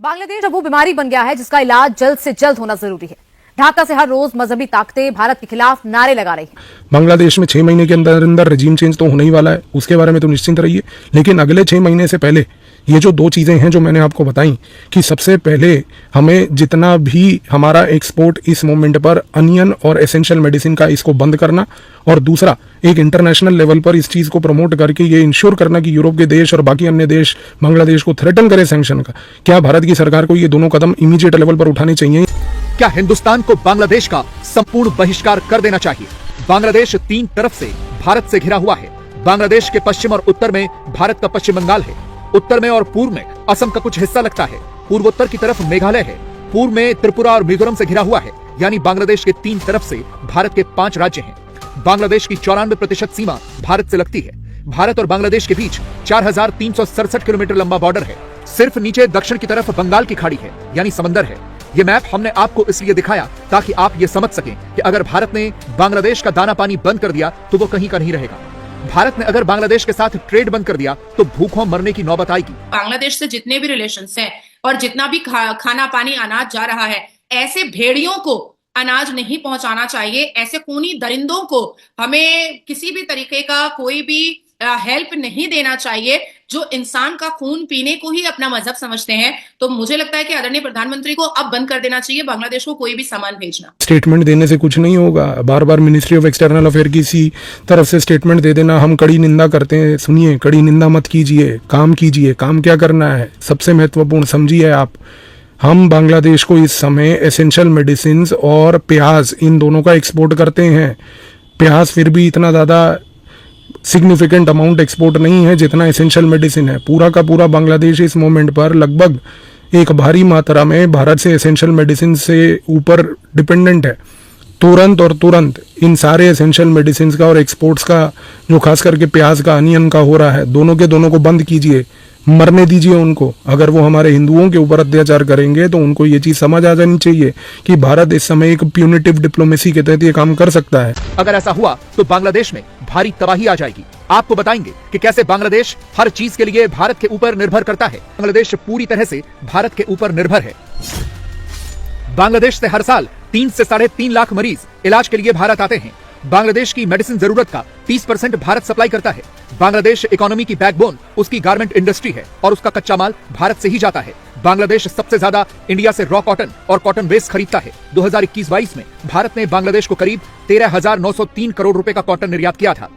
बांग्लादेश अब वो बीमारी बन गया है जिसका इलाज जल्द से जल्द होना जरूरी है। ढाका से हर रोज मजहबी ताकतें भारत के खिलाफ नारे लगा रही हैं। बांग्लादेश में 6 महीने के अंदर अंदर रजीम चेंज तो होने ही वाला है, उसके बारे में तो निश्चिंत रहिए। लेकिन अगले 6 महीने से पहले ये जो 2 चीज़ें हैं जो मैंने आपको बताई कि सबसे पहले हमें जितना भी हमारा एक्सपोर्ट इस मोमेंट पर अनियन और एसेंशियल मेडिसिन का इसको बंद करना, और दूसरा एक इंटरनेशनल लेवल पर इस चीज़ को प्रमोट करके ये इंश्योर करना कि यूरोप के देश और बाकी अन्य देश बांग्लादेश को थ्रेटन करे सैंक्शन का। क्या भारत की सरकार को ये दोनों कदम इमीडिएट लेवल पर उठाने चाहिए? क्या हिंदुस्तान को बांग्लादेश का संपूर्ण बहिष्कार कर देना चाहिए? बांग्लादेश 3 तरफ से भारत से घिरा हुआ है। बांग्लादेश के पश्चिम और उत्तर में भारत का पश्चिम बंगाल है, उत्तर में और पूर्व में असम का कुछ हिस्सा लगता है, पूर्वोत्तर की तरफ मेघालय है, पूर्व में त्रिपुरा और मिजोरम से घिरा हुआ है। यानी बांग्लादेश के 3 तरफ से भारत के 5 राज्य हैं। बांग्लादेश की 94% सीमा भारत से लगती है। भारत और बांग्लादेश के बीच 4367 किलोमीटर लंबा बॉर्डर है। सिर्फ नीचे दक्षिण की तरफ बंगाल की खाड़ी है, यानी समंदर है। ये मैप हमने आपको इसलिए दिखाया ताकि आप ये समझ सकें कि अगर भारत ने बांग्लादेश का दाना पानी बंद कर दिया तो वो कहीं का नहीं रहेगा। भारत ने अगर बांग्लादेश के साथ ट्रेड बंद कर दिया तो भूखों मरने की नौबत आएगी। बांग्लादेश से जितने भी रिलेशंस हैं और जितना भी खाना पानी अनाज जा रहा है, ऐसे भेड़ियों को अनाज नहीं पहुंचाना चाहिए। ऐसे खूनी दरिंदों को हमें किसी भी तरीके का कोई भी हेल्प नहीं देना चाहिए जो इंसान का खून पीने को ही अपना मजहब समझते हैं। तो मुझे लगता है कि आदरणीय प्रधानमंत्री को अब बंद कर देना चाहिए बांग्लादेश को कोई भी सामान भेजना। स्टेटमेंट देने से कुछ नहीं होगा। बार बार मिनिस्ट्री ऑफ एक्सटर्नल अफेयर की इसी तरफ से स्टेटमेंट दे देना, हम कड़ी निंदा करते हैं। सुनिए, कड़ी निंदा मत कीजिए, काम कीजिए। काम क्या करना है सबसे महत्वपूर्ण समझिए आप। हम बांग्लादेश को इस समय एसेंशियल मेडिसिन और प्याज, इन दोनों का एक्सपोर्ट करते हैं। प्याज फिर भी इतना ज़्यादा सिग्निफिकेंट अमाउंट एक्सपोर्ट नहीं है जितना एसेंशियल मेडिसिन है। पूरा का पूरा बांग्लादेश इस मोमेंट पर लगभग एक भारी मात्रा में भारत से एसेंशियल मेडिसिन से ऊपर डिपेंडेंट है। तुरंत इन सारे एसेंशियल मेडिसिन का और एक्सपोर्ट्स का, जो खास करके प्याज का, अनियन का हो रहा है, दोनों के दोनों को बंद कीजिए, मरने दीजिए उनको। अगर वो हमारे हिंदुओं के ऊपर अत्याचार करेंगे तो उनको ये चीज समझ आ जानी चाहिए कि भारत इस समय एक प्यूनिटिव डिप्लोमेसी के तहत ये काम कर सकता है। अगर ऐसा हुआ तो बांग्लादेश में भारी तबाही आ जाएगी। आपको बताएंगे कि कैसे बांग्लादेश हर चीज के लिए भारत के ऊपर निर्भर करता है। बांग्लादेश पूरी तरह से भारत के ऊपर निर्भर है। बांग्लादेश से हर साल 3 से 3.5 लाख मरीज इलाज के लिए भारत आते हैं। बांग्लादेश की मेडिसिन जरूरत का 30% भारत सप्लाई करता है। बांग्लादेश इकोनॉमी की बैकबोन उसकी गारमेंट इंडस्ट्री है और उसका कच्चा माल भारत से ही जाता है। बांग्लादेश सबसे ज्यादा इंडिया से रॉ कॉटन और कॉटन वेस्ट खरीदता है। 2021-22 में भारत ने बांग्लादेश को करीब 13,903 करोड़ रुपए का कॉटन निर्यात किया था।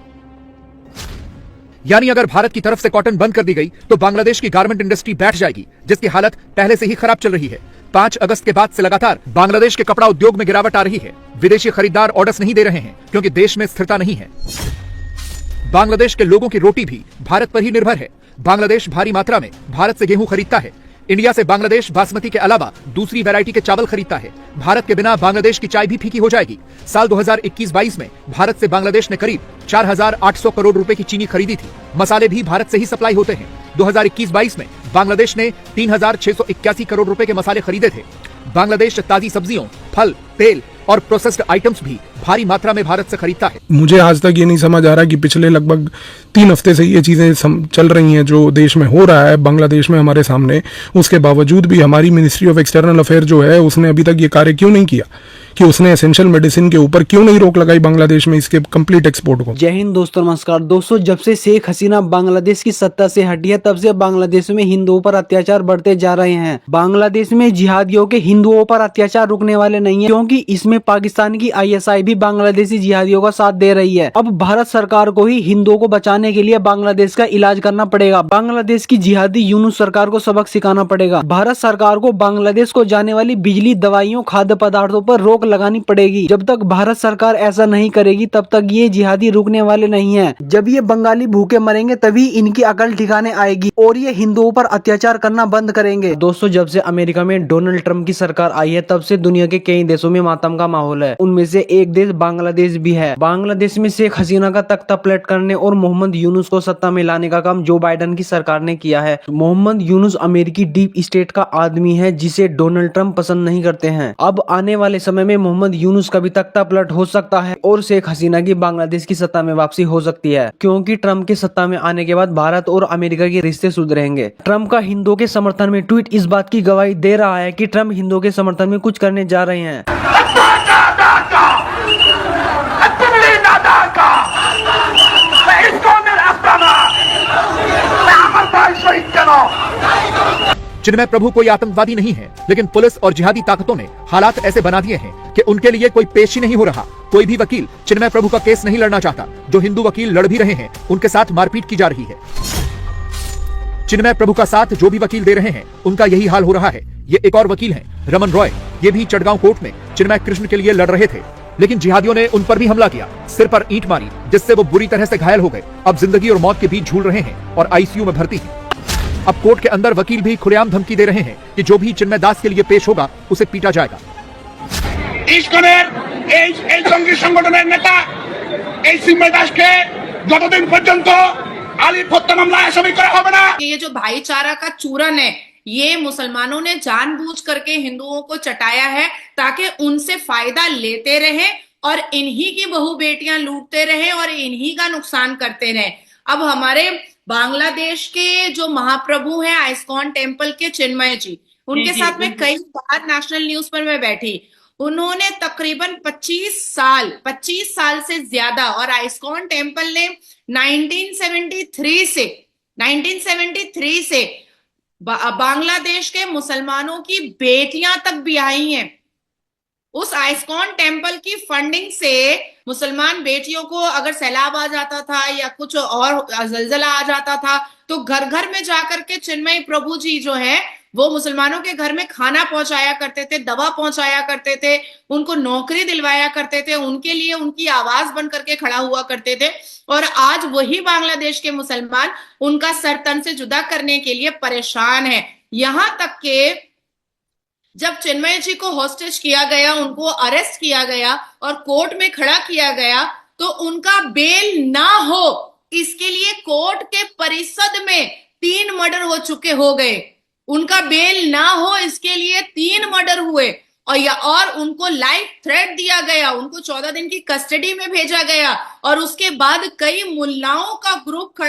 यानी अगर भारत की तरफ से कॉटन बंद कर दी गई तो बांग्लादेश की गारमेंट इंडस्ट्री बैठ जाएगी, जिसकी हालत पहले से ही खराब चल रही है। 5 अगस्त के बाद से लगातार बांग्लादेश के कपड़ा उद्योग में गिरावट आ रही है। विदेशी खरीदार ऑर्डर्स नहीं दे रहे हैं क्योंकि देश में स्थिरता नहीं है। बांग्लादेश के लोगों की रोटी भी भारत पर ही निर्भर है। बांग्लादेश भारी मात्रा में भारत से गेहूं खरीदता है। इंडिया से बांग्लादेश बासमती के अलावा दूसरी वैरायटी के चावल खरीदता है। भारत के बिना बांग्लादेश की चाय भी फीकी हो जाएगी। साल 2021-22 में भारत से बांग्लादेश ने करीब 4,800 करोड़ रुपए की चीनी खरीदी थी। मसाले भी भारत से ही सप्लाई होते हैं। 2021-22 में बांग्लादेश ने 3,681 करोड़ रुपए के मसाले खरीदे थे। बांग्लादेश ताजी सब्जियों, फल, तेल और प्रोसेस्ड आइटम्स भी भारी मात्रा में भारत से खरीदता है। मुझे आज तक ये नहीं समझ आ रहा कि पिछले लगभग 3 हफ्ते से ये चीजें चल रही हैं जो देश में हो रहा है बांग्लादेश में हमारे सामने, उसके बावजूद भी हमारी मिनिस्ट्री ऑफ एक्सटर्नल अफेयर जो है उसने अभी तक ये कार्य क्यों नहीं किया कि उसने एसेंशियल मेडिसिन के ऊपर क्यों नहीं रोक लगाई बांग्लादेश में इसके कंप्लीट एक्सपोर्ट को। जय हिंद दोस्तों, नमस्कार दोस्तों। जब से शेख हसीना बांग्लादेश की सत्ता से हटी है तब से बांग्लादेश में हिंदुओं पर अत्याचार बढ़ते जा रहे हैं। बांग्लादेश में जिहादियों के हिंदुओं पर अत्याचार रुकने वाले नहीं है, क्योंकि इसमें पाकिस्तान की ISI भी बांग्लादेशी जिहादियों का साथ दे रही है। अब भारत सरकार को ही हिंदुओं को बचाने के लिए बांग्लादेश का इलाज करना पड़ेगा। बांग्लादेश की जिहादी यूनुस सरकार को सबक सिखाना पड़ेगा। भारत सरकार को बांग्लादेश को जाने वाली बिजली, दवाइयों, खाद्य पदार्थों पर रोक लगानी पड़ेगी। जब तक भारत सरकार ऐसा नहीं करेगी तब तक ये जिहादी रुकने वाले नहीं हैं। जब ये बंगाली भूखे मरेंगे तभी इनकी अकल ठिकाने आएगी और ये हिंदुओं पर अत्याचार करना बंद करेंगे। दोस्तों, जब से अमेरिका में डोनाल्ड ट्रंप की सरकार आई है तब से दुनिया के कई देशों में मातम का का माहौल है। उनमें से एक देश बांग्लादेश भी है। बांग्लादेश में शेख हसीना का तख्ता पलट करने और मोहम्मद यूनुस को सत्ता में लाने का काम जो बाइडेन की सरकार ने किया है। मोहम्मद यूनुस अमेरिकी डीप स्टेट का आदमी है जिसे डोनाल्ड ट्रंप पसंद नहीं करते हैं। अब आने वाले समय में मोहम्मद यूनुस का भी तख्ता पलट हो सकता है और शेख हसीना की बांग्लादेश की सत्ता में वापसी हो सकती है, क्योंकि ट्रंप के सत्ता में आने के बाद भारत और अमेरिका के रिश्ते सुधरेंगे। ट्रंप का हिंदुओं के समर्थन में ट्वीट इस बात की गवाही दे रहा है कि ट्रंप हिंदुओं के समर्थन में कुछ करने जा रहे हैं। चिन्मय प्रभु कोई आतंकवादी नहीं है, लेकिन पुलिस और जिहादी ताकतों ने हालात ऐसे बना दिए हैं कि उनके लिए कोई पेश ही नहीं हो रहा। कोई भी वकील चिन्मय प्रभु का केस नहीं लड़ना चाहता। जो हिंदू वकील लड़ भी रहे हैं उनके साथ मारपीट की जा रही है। चिन्मय प्रभु का साथ जो भी वकील दे रहे हैं उनका यही हाल हो रहा है। ये एक और वकील हैं, रमन रॉय। ये भी चटगांव कोर्ट में चिन्मय कृष्ण के लिए लड़ रहे थे, लेकिन जिहादियों ने उन पर भी हमला किया, सिर पर ईंट मारी, जिससे वो बुरी तरह से घायल हो गए। अब जिंदगी और मौत के बीच झूल रहे हैं और आईसीयू में भर्ती हैं। अब कोर्ट के अंदर वकील भी खुलेआम धमकी दे रहे हैं कि जो भी चिन्मय दास के लिए पेश होगा उसे पीटा जाएगा। জঙ্গি সংগঠনের নেতা এই চিন্ময় দাসকে যতদিন পর্যন্ত আলিফ হত্যা মামলায় আসামি করা হবে না। ये जो भाईचारा का चूरन है, ये मुसलमानों ने जानबूझ करके हिंदुओं को चटाया है ताकि उनसे फायदा लेते रहे और इन्हीं की बहू बेटियां लूटते रहे और इन्हीं का नुकसान करते रहे। अब हमारे बांग्लादेश के जो महाप्रभु हैं आइस्कॉन टेम्पल के चिन्मय जी, उनके साथ में कई बार नेशनल न्यूज पर मैं बैठी। उन्होंने तकरीबन 25 साल से ज्यादा, और आइस्कॉन टेम्पल ने 1973 से बांग्लादेश के मुसलमानों की बेटियां तक ब्याही हैं। उस आइस्कॉन टेम्पल की फंडिंग से मुसलमान बेटियों को अगर सैलाब आ जाता था या कुछ और जलजला आ जाता था तो घर घर में जाकर के चिन्मय प्रभु जी जो है वो मुसलमानों के घर में खाना पहुंचाया करते थे, दवा पहुंचाया करते थे, उनको नौकरी दिलवाया करते थे, उनके लिए उनकी आवाज बन करके खड़ा हुआ करते थे। और आज वही बांग्लादेश के मुसलमान उनका सर तन से जुदा करने के लिए परेशान है। यहां तक के जब चिन्मय जी को हॉस्टेज किया गया, उनको अरेस्ट किया गया और कोर्ट में खड़ा किया गया, तो उनका बेल ना हो इसके लिए कोर्ट के परिसर में 3 मर्डर हो गए। उनका बेल ना हो इसके लिए 3 मर्डर हुए और उनको लाइफ थ्रेट दिया गया, उनको 14 दिन की कस्टडी में भेजा गया। और उसके बाद कई मुल्लाओं का ग्रुप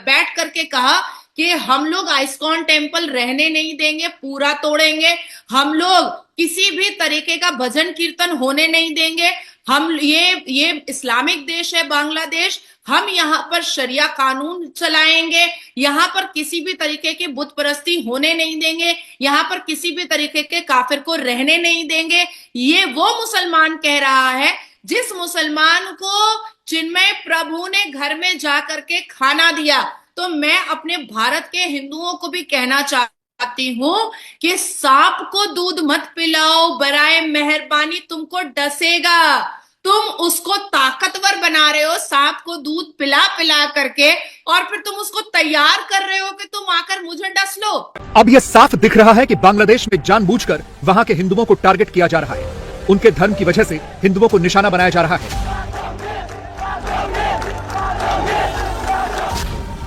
बैठ करके कहा कि हम लोग आइस्कॉन टेम्पल रहने नहीं देंगे, पूरा तोड़ेंगे, हम लोग किसी भी तरीके का भजन कीर्तन होने नहीं देंगे, हम ये इस्लामिक देश है बांग्लादेश, हम यहाँ पर शरिया कानून चलाएंगे, यहाँ पर किसी भी तरीके की बुत परस्ती होने नहीं देंगे, यहाँ पर किसी भी तरीके के काफिर को रहने नहीं देंगे। ये वो मुसलमान कह रहा है जिस मुसलमान को चिन्मय प्रभु ने घर में जाकर के खाना दिया। तो मैं अपने भारत के हिंदुओं को भी कहना चाहती हूँ कि सांप को दूध मत पिलाओ, बराए मेहरबानी तुमको डसेगा। तुम उसको ताकतवर बना रहे हो सांप को दूध पिला पिला करके, और फिर तुम उसको तैयार कर रहे हो कि तुम आकर मुझे डस लो। अब यह साफ दिख रहा है कि बांग्लादेश में जानबूझकर वहां के हिंदुओं को टारगेट किया जा रहा है। उनके धर्म की वजह से हिंदुओं को निशाना बनाया जा रहा है।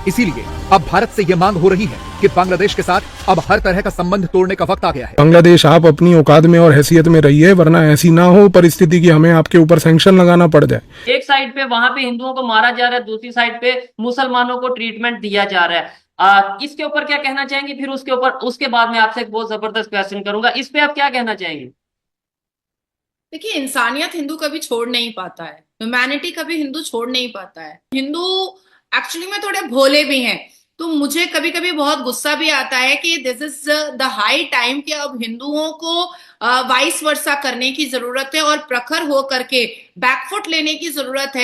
इसीलिए अब भारत से यह मांग हो रही है कि बांग्लादेश के साथ अब हर तरह का संबंध तोड़ने का वक्त आ गया है। बांग्लादेश आप अपनी औकात में और हैसियत में रहिए, वरना ऐसी ना हो परिस्थिति कि हमें आपके ऊपर सैंक्शन लगाना पड़ जाए। एक साइड पे वहां पे हिंदुओं को मारा जा रहा है, दूसरी साइड पे मुसलमानों को ट्रीटमेंट दिया जा रहा है। इसके ऊपर क्या कहना चाहेंगे? फिर उसके बाद में आपसे एक बहुत जबरदस्त क्वेश्चन करूंगा, इस पे आप क्या कहना चाहेंगे? देखिए, इंसानियत हिंदू कभी छोड़ नहीं पाता है, ह्यूमैनिटी कभी हिंदू छोड़ नहीं पाता है। हिंदू एक्चुअली में थोड़े भोले भी हैं, तो मुझे कभी कभी बहुत गुस्सा भी आता है कि this is the high time कि अब हिंदुओं को वाइस वर्सा करने की जरूरत है और प्रखर हो करके बैकफुट लेने की जरूरत है।